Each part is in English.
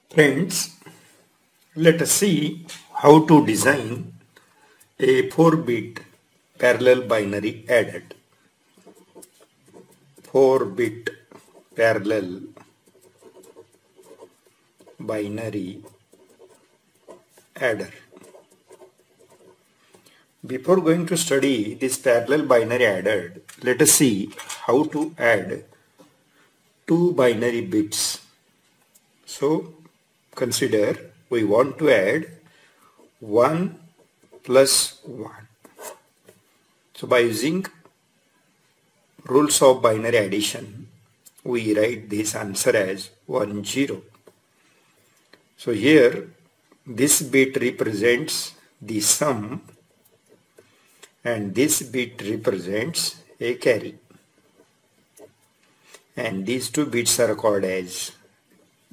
Friends, let us see how to design a 4-bit parallel binary added. 4-bit parallel binary adder. Before going to study this parallel binary adder, let us see how to add two binary bits. So, consider we want to add 1 plus 1. So by using rules of binary addition, we write this answer as 1 0. So here this bit represents the sum and this bit represents a carry, and these two bits are called as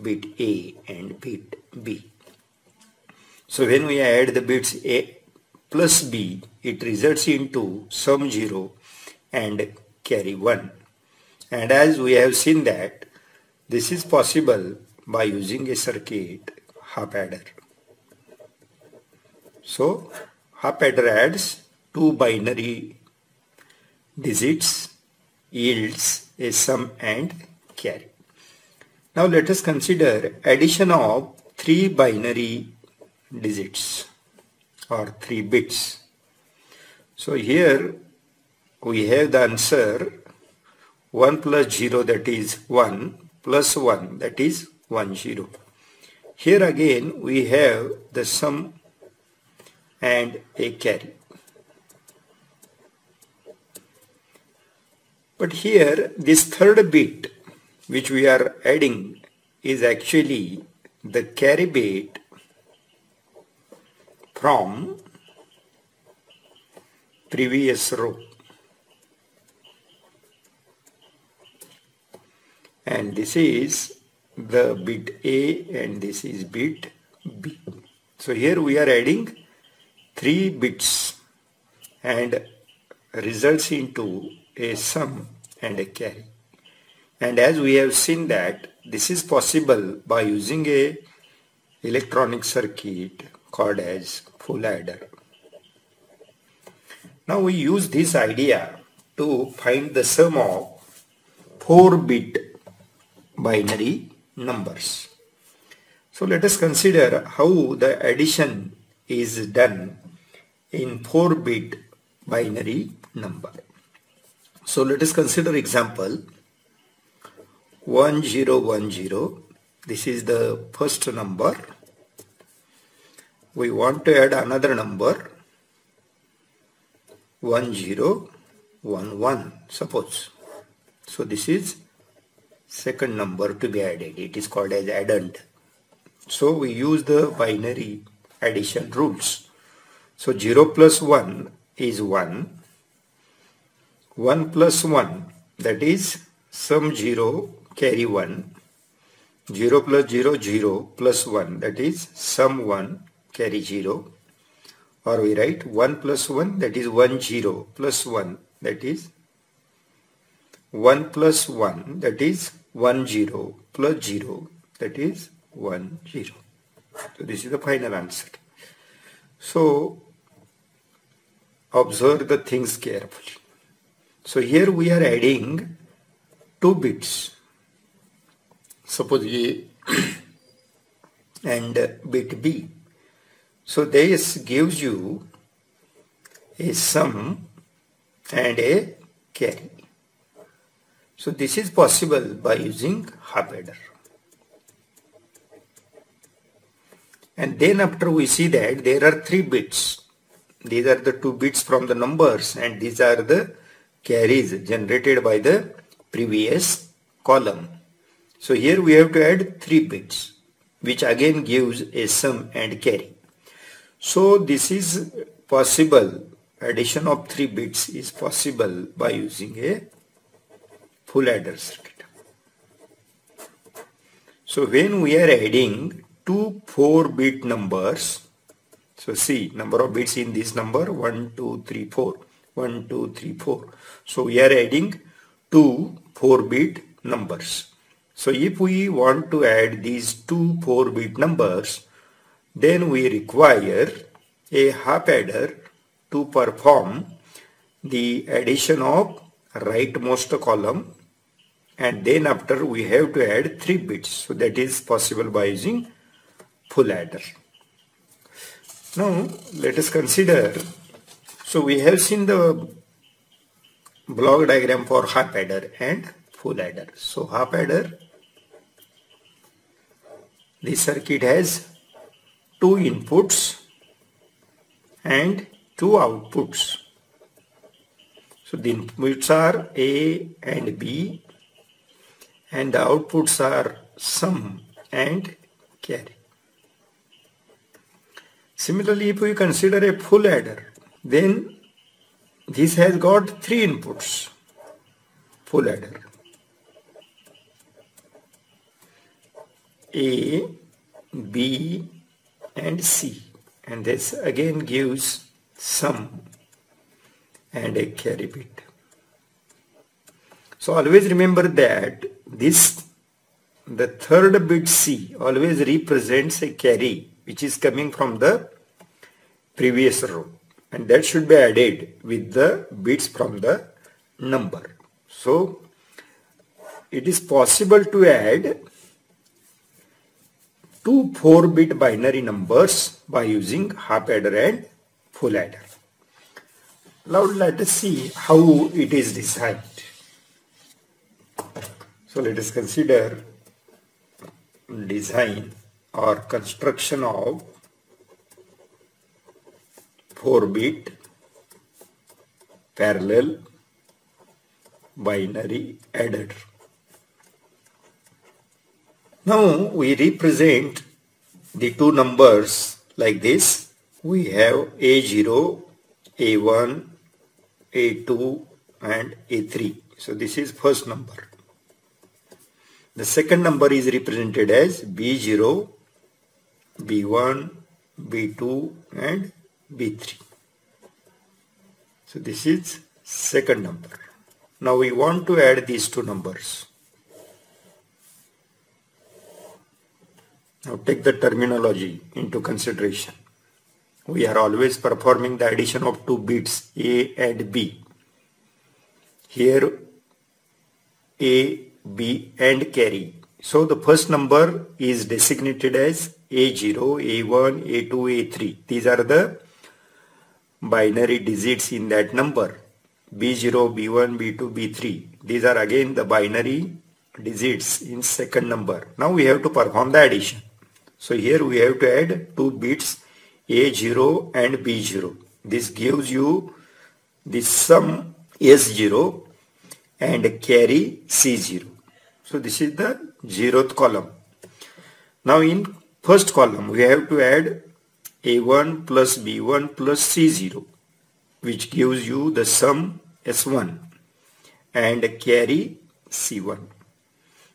bit A and bit B. So when we add the bits A plus B, it results into sum 0 and carry 1. And as we have seen that this is possible by using a circuit half adder. So half adder adds two binary digits, yields a sum and carry. Now let us consider addition of three binary digits or 3 bits. So here we have the answer 1 plus 0, that is 1, plus 1, that is 1 0. Here again we have the sum and a carry. But here this third bit which we are adding is actually the carry bit from previous row, and this is the bit A and this is bit B. So here we are adding 3 bits and results into a sum and a carry. And as we have seen that this is possible by using a electronic circuit called as full adder. Now we use this idea to find the sum of 4-bit binary numbers. So let us consider how the addition is done in 4-bit binary number. So let us consider example 1010. This is the first number. We want to add another number 1011, suppose. So this is second number to be added. It is called as addend. So we use the binary addition rules. So 0 plus 1 is 1. 1 plus 1, that is sum 0 carry 1. 0 plus 0 0 plus 1, that is sum 1 carry 0. Or we write 1 plus 1, that is 1 0 plus 1, that is 1 plus 1, that is 1 0 plus 0, that is 1 0. So this is the final answer. So observe the things carefully. So here we are adding 2 bits. Suppose A and bit B. So this gives you a sum and a carry. So this is possible by using half adder. And then after we see that there are 3 bits. These are the 2 bits from the numbers and these are the carries generated by the previous column. So here we have to add 3 bits, which again gives a sum and carry. So this is possible, addition of 3 bits is possible by using a full adder circuit. So when we are adding two 4-bit numbers, so see number of bits in this number 1 2 3 4, 1 2 3 4. So we are adding two 4-bit numbers. So if we want to add these two 4-bit numbers, then we require a half adder to perform the addition of rightmost column, and then after we have to add 3 bits. So that is possible by using full adder. Now let us consider, so we have seen the block diagram for half adder and full adder. So half adder, the circuit has 2 inputs and 2 outputs. So the inputs are A and B, and the outputs are sum and carry. Similarly, if we consider a full adder, then this has got 3 inputs, full adder. A, B and C, and this again gives sum and a carry bit. So always remember that the third bit C always represents a carry which is coming from the previous row, and that should be added with the bits from the number. So it is possible to add 2 4-bit binary numbers by using half adder and full adder. Now let us see how it is designed. So let us consider design or construction of 4-bit parallel binary adder. Now we represent the 2 numbers like this. We have A0, A1, A2 and A3. So this is first number. The second number is represented as B0, B1, B2 and B3. So this is second number. Now we want to add these 2 numbers. Now take the terminology into consideration. We are always performing the addition of 2 bits A and B. Here A, B and carry. So the first number is designated as A0, A1, A2, A3. These are the binary digits in that number. B0, B1, B2, B3. These are again the binary digits in second number. Now we have to perform the addition. So here we have to add 2 bits A0 and B0. This gives you the sum S0 and carry C0. So this is the 0th column. Now in first column we have to add A1 plus B1 plus C0, which gives you the sum S1 and carry C1.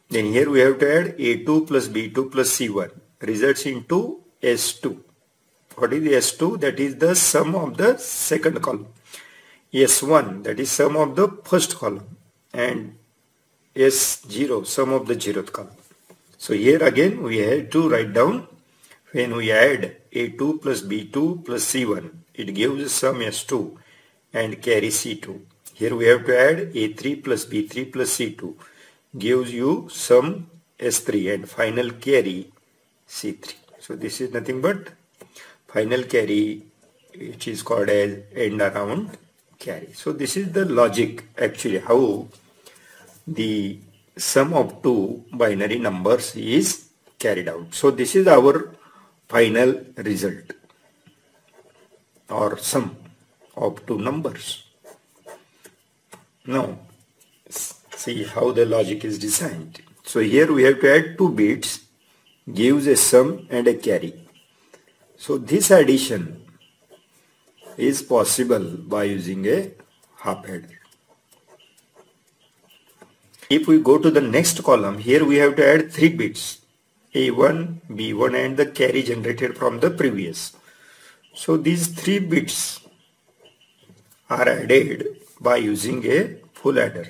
Then here we have to add A2 plus B2 plus C1, results into S2. What is S2? That is the sum of the second column. S1, that is sum of the first column, and S0, sum of the 0th column. So here again we have to write down, when we add A2 plus B2 plus C1, it gives sum S2 and carry C2. Here we have to add A3 plus B3 plus C2, gives you sum S3 and final carry C3. So this is nothing but final carry, which is called as end around carry. So this is the logic actually how the sum of 2 binary numbers is carried out. So this is our final result or sum of 2 numbers. Now see how the logic is designed. So here we have to add 2 bits, gives a sum and a carry. So this addition is possible by using a half adder. If we go to the next column, here we have to add 3 bits, A1, B1 and the carry generated from the previous. So these 3 bits are added by using a full adder.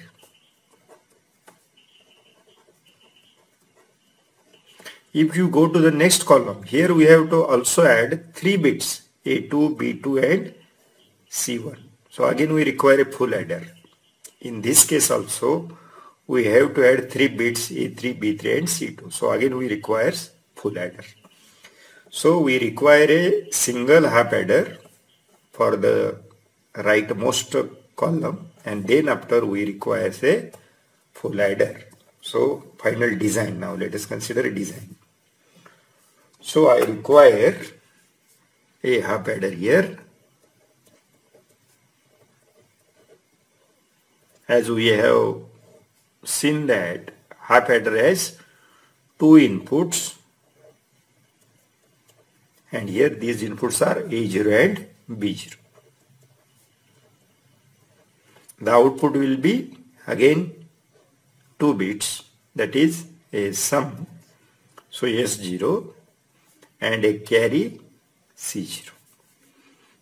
If you go to the next column, here we have to also add 3 bits, A2, B2 and C1. So again we require a full adder. In this case also we have to add 3 bits, A3, B3 and C2. So again we require full adder. So we require a single half adder for the rightmost column, and then after we require a full adder. So final design. Now let us consider a design. So I require a half adder here. As we have seen that half adder has 2 inputs, and here these inputs are A0 and B0. The output will be again 2 bits, that is a sum, so S0 and a carry C0.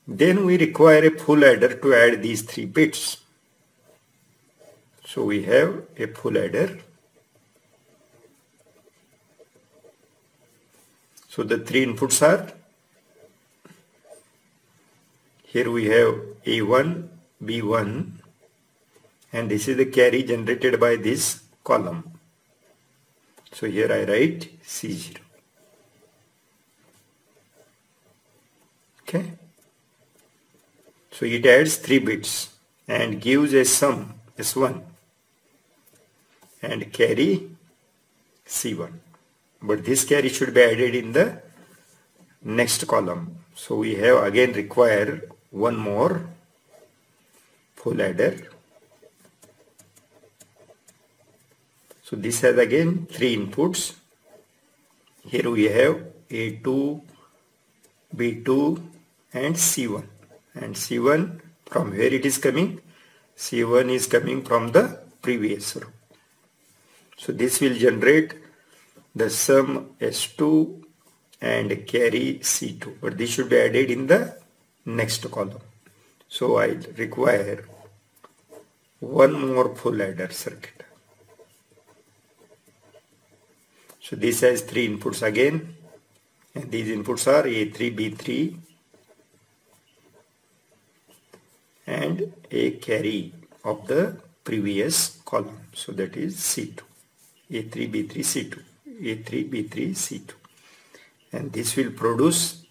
Then we require a full adder to add these 3 bits. So we have a full adder. So the 3 inputs are, here we have A1, B1, and this is the carry generated by this column. So here I write C0. Okay. So it adds 3 bits and gives a sum S1 and carry C1. But this carry should be added in the next column. So we have again require one more full adder. So this has again 3 inputs. Here we have A2, B2 and C1. And C1, from where it is coming? C1 is coming from the previous row. So this will generate the sum S2 and carry C2. But this should be added in the next column. So I require one more full adder circuit. So this has 3 inputs again, and these inputs are A3, B3 and a carry of the previous column. So that is C2, A3, B3, C2, A3, B3, C2. And this will produce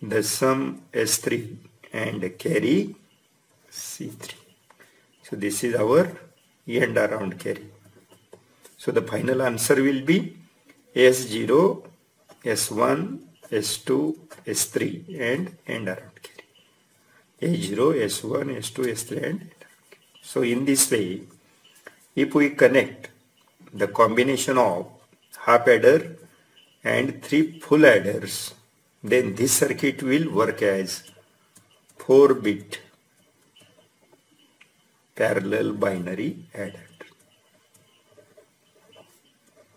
the sum S3 and carry C3. So this is our end around carry. So the final answer will be S0, S1, S2, S3 and end around carry. A0, S1, S2, S3 and end around carry. So in this way, if we connect the combination of half adder and 3 full adders, then this circuit will work as 4-bit parallel binary adder.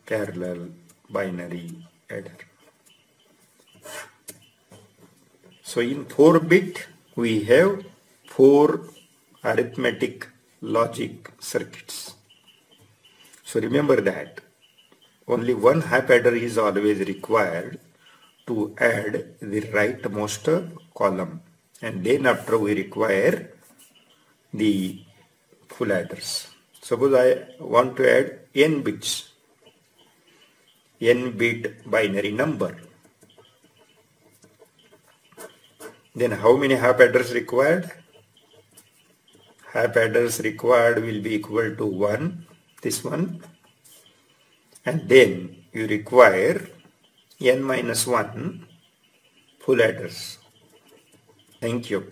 Parallel binary adder. So in 4-bit we have 4 arithmetic logic circuits. So remember that only one half adder is always required to add the rightmost column, and then after we require the full adders. Suppose I want to add n bits, n bit binary number. Then how many half adders required? Half adders required will be equal to 1, this one, and then you require n minus 1 full adders. Thank you.